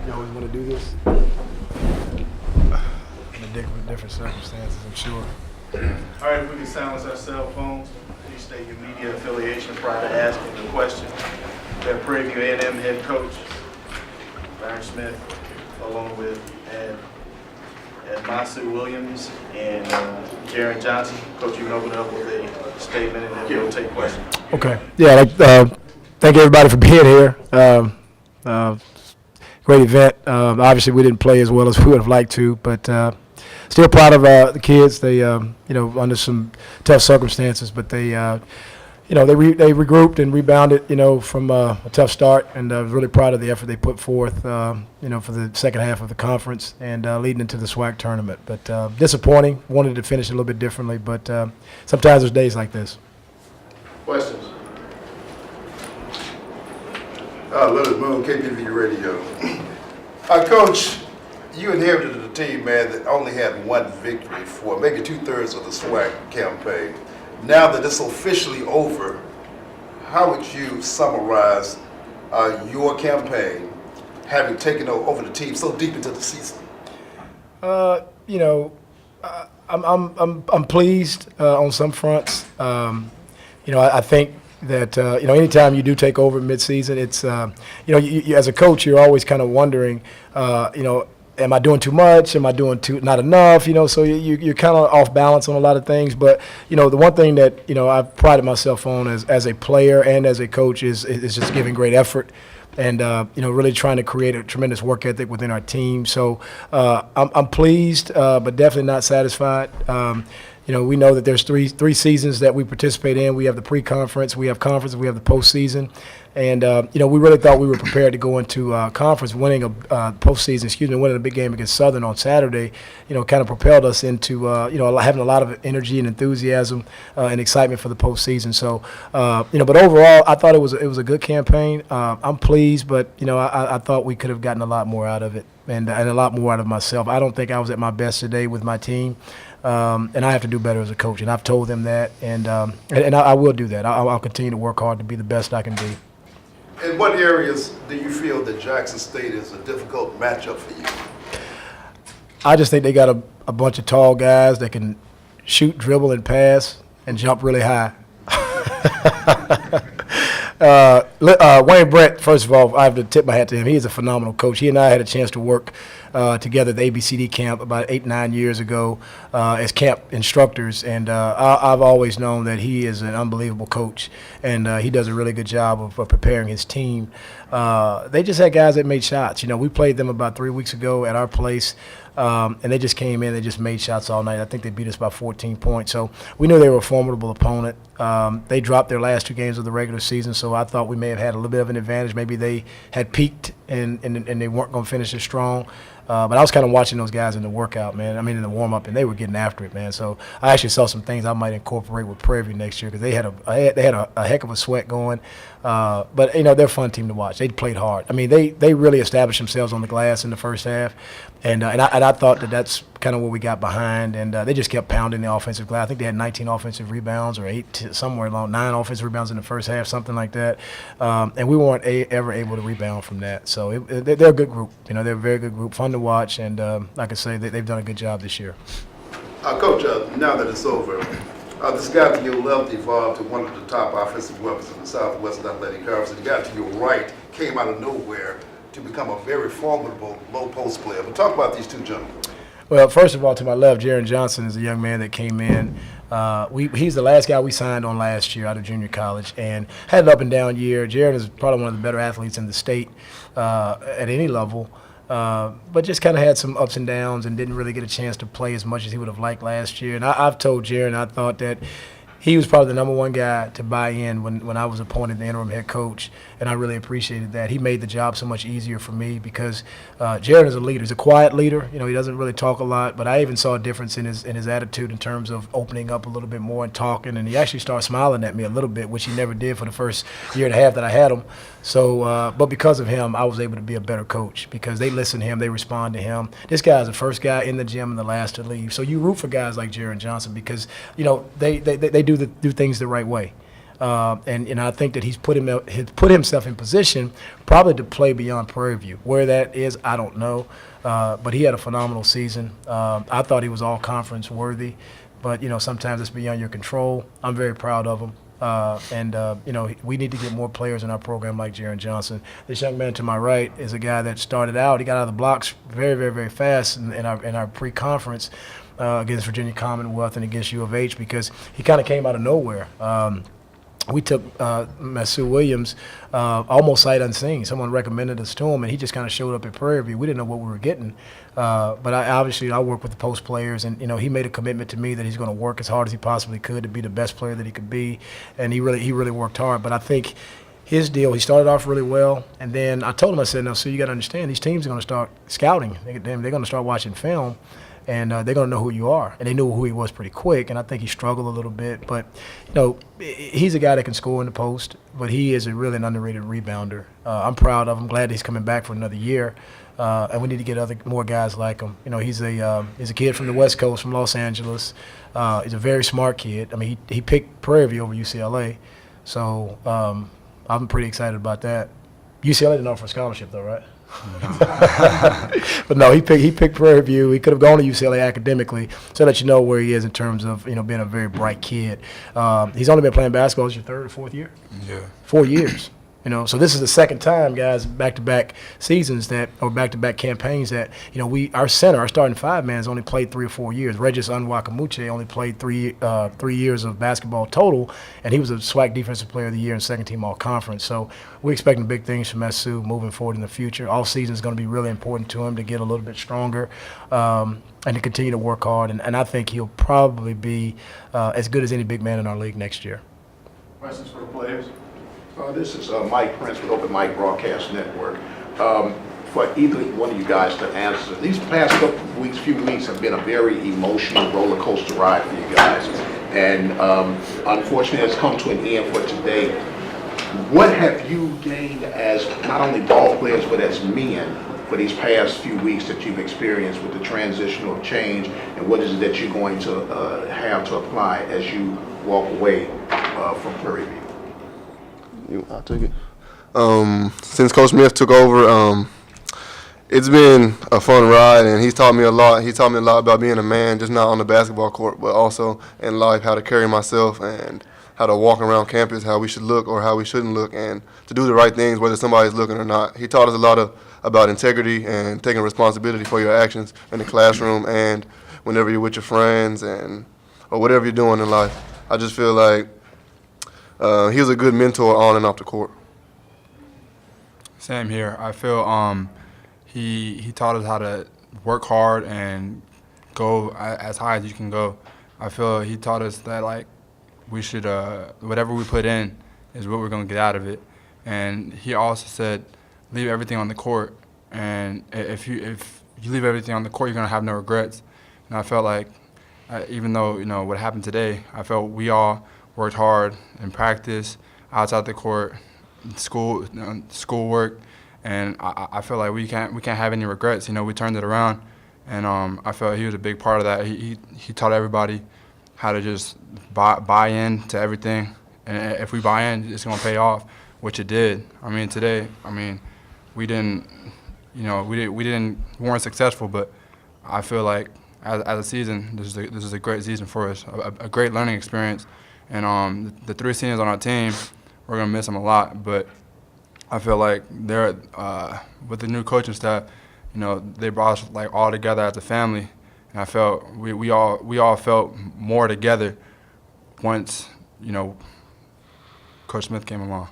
You always want to do this? In different circumstances, I'm sure. All right, if we can silence our cell phones, please state your media affiliation prior to asking the question. We have Prairie A&M head coach, Byron Smith, along with Ed Masu Williams and Jaron Johnson. Coach, you can open it up with a statement and then we'll take questions. Okay. Yeah, thank everybody for being here. Great event. Obviously, we didn't play as well as we would have liked to, but still proud of the kids. They, under some tough circumstances, but they regrouped and rebounded, from a tough start, and I was really proud of the effort they put forth, for the second half of the conference and leading into the SWAC tournament. But disappointing. Wanted to finish a little bit differently, but sometimes there's days like this. Questions? Leonard Moon, KPV Radio. Coach, you inherited a team, man, that only had one victory for maybe 2/3 of the SWAC campaign. Now that it's officially over, how would you summarize your campaign, having taken over the team so deep into the season? I'm pleased on some fronts. I think that anytime you do take over midseason, it's you, as a coach, you're always kind of wondering, am I doing too much? Am I doing not enough? So you're kind of off balance on a lot of things. But the one thing that I've prided myself on as a player and as a coach is just giving great effort. And really trying to create a tremendous work ethic within our team. So I'm pleased, but definitely not satisfied. We know that there's three seasons that we participate in. We have the pre-conference, we have conference, we have the postseason. And, we really thought we were prepared to go into conference. Winning a postseason, winning a big game against Southern on Saturday, kind of propelled us into, having a lot of energy and enthusiasm and excitement for the postseason. So, but overall, I thought it was a good campaign. I'm pleased, but, I thought we could have gotten a lot more out of it and a lot more out of myself. I don't think I was at my best today with my team. And I have to do better as a coach, and I've told them that, and I will do that. I'll continue to work hard to be the best I can be. In what areas do you feel that Jackson State is a difficult matchup for you? I just think they got a bunch of tall guys that can shoot, dribble, and pass, and jump really high. Wayne Brett, first of all, I have to tip my hat to him. He is a phenomenal coach. He and I had a chance to work together at the ABCD camp about 8-9 years ago as camp instructors, and I've always known that he is an unbelievable coach, and he does a really good job of preparing his team. They just had guys that made shots. We played them about 3 weeks ago at our place. And they just came in, they just made shots all night. I think they beat us by 14 points. So we knew they were a formidable opponent. They dropped their last 2 games of the regular season, so I thought we may have had a little bit of an advantage. Maybe they had peaked and they weren't going to finish as strong. But I was kind of watching those guys in the workout, man. In the warm-up, and they were getting after it, man. So I actually saw some things I might incorporate with Prairie next year because they had a heck of a sweat going. But they're a fun team to watch. They played hard. They really established themselves on the glass in the first half, and I thought that's kind of what we got behind, and they just kept pounding the offensive glass. I think they had 19 offensive rebounds or 8 somewhere along 9 offensive rebounds in the first half, something like that. And we weren't ever able to rebound from that. So they're a good group. They're a very good group, fun to watch, and like I say, they've done a good job this year. Coach, now that it's over, this guy to your left evolved to one of the top offensive weapons in the Southwest Athletic Conference. The guy to your right came out of nowhere to become a very formidable low post player. But talk about these two gentlemen. Well, first of all, to my left, Jaron Johnson is a young man that came in. He's the last guy we signed on last year out of junior college and had an up and down year. Jaron is probably one of the better athletes in the state at any level. But just kind of had some ups and downs and didn't really get a chance to play as much as he would have liked last year. And I've told Jaron I thought that he was probably the #1 guy to buy in when I was appointed the interim head coach, and I really appreciated that. He made the job so much easier for me because Jared is a leader. He's a quiet leader. He doesn't really talk a lot, but I even saw a difference in his attitude in terms of opening up a little bit more and talking, and he actually started smiling at me a little bit, which he never did for the first year and a half that I had him. So, but because of him, I was able to be a better coach because they listen to him, they respond to him. This guy is the first guy in the gym and the last to leave. So you root for guys like Jaron Johnson because they do things the right way. And I think that he's put himself in position probably to play beyond Prairie View. Where that is, I don't know. But he had a phenomenal season. I thought he was all conference worthy, but sometimes it's beyond your control. I'm very proud of him. We need to get more players in our program like Jaron Johnson. This young man to my right is a guy that started out. He got out of the blocks very, very, very fast in our pre-conference against Virginia Commonwealth and against U of H because he kind of came out of nowhere. We took Masu Williams almost sight unseen. Someone recommended us to him, and he just kind of showed up at Prairie View. We didn't know what we were getting. But I work with the post players, and he made a commitment to me that he's going to work as hard as he possibly could to be the best player that he could be, and he really worked hard. But I think his deal, he started off really well, and then I told him, I said, "No, so you got to understand, these teams are going to start scouting. They're going to start watching film." And they're going to know who you are. And they knew who he was pretty quick, and I think he struggled a little bit. But, he's a guy that can score in the post, but he is really an underrated rebounder. I'm proud of him, glad he's coming back for another year. And we need to get more guys like him. He's a kid from the West Coast, from Los Angeles. He's a very smart kid. I mean, he picked Prairie View over UCLA. So I'm pretty excited about that. UCLA didn't offer a scholarship, though, right? But no, he picked Prairie View. He could have gone to UCLA academically, so that you know where he is in terms of being a very bright kid. He's only been playing basketball. Is your third or fourth year? Yeah. 4 years. So this is the second time, guys, back-to-back seasons or back-to-back campaigns that our starting five man has only played 3 or 4 years. Regis Unwakamuche only played 3 years of basketball total, and he was a SWAC Defensive Player of the Year and second-team All-Conference. So we're expecting big things from Masu moving forward in the future. All season is going to be really important to him to get a little bit stronger and to continue to work hard. And I think he'll probably be as good as any big man in our league next year. Questions for the players? This is Mike Prince with Open Mic Broadcast Network. For either one of you guys to answer, these past few weeks have been a very emotional roller coaster ride for you guys. And unfortunately, it's come to an end for today. What have you gained as not only ball players, but as men for these past few weeks that you've experienced with the transitional change? And what is it that you're going to have to apply as you walk away from Prairie View? I'll take it. Since Coach Smith took over, it's been a fun ride, and he's taught me a lot. He taught me a lot about being a man, just not on the basketball court, but also in life, how to carry myself and how to walk around campus, how we should look or how we shouldn't look, and to do the right things whether somebody's looking or not. He taught us a lot about integrity and taking responsibility for your actions in the classroom and whenever you're with your friends or whatever you're doing in life. I just feel like he was a good mentor on and off the court. Same here. I feel he taught us how to work hard and go as high as you can go. I feel he taught us that we should whatever we put in is what we're gonna get out of it. And he also said, leave everything on the court. And if you leave everything on the court, you're gonna have no regrets. And I felt like, even though what happened today, I felt we all worked hard in practice, outside the court, school work, and I feel like we can't have any regrets. We turned it around, and I felt he was a big part of that. He taught everybody how to just buy in to everything, and if we buy in, it's gonna pay off, which it did. Today, we didn't, we weren't successful, but I feel like as a season, this is a great season for us, a great learning experience. And the 3 seniors on our team, we're gonna miss them a lot. But I feel like they're with the new coaching staff, they brought us all together as a family. And I felt we all felt more together once Coach Smith came along.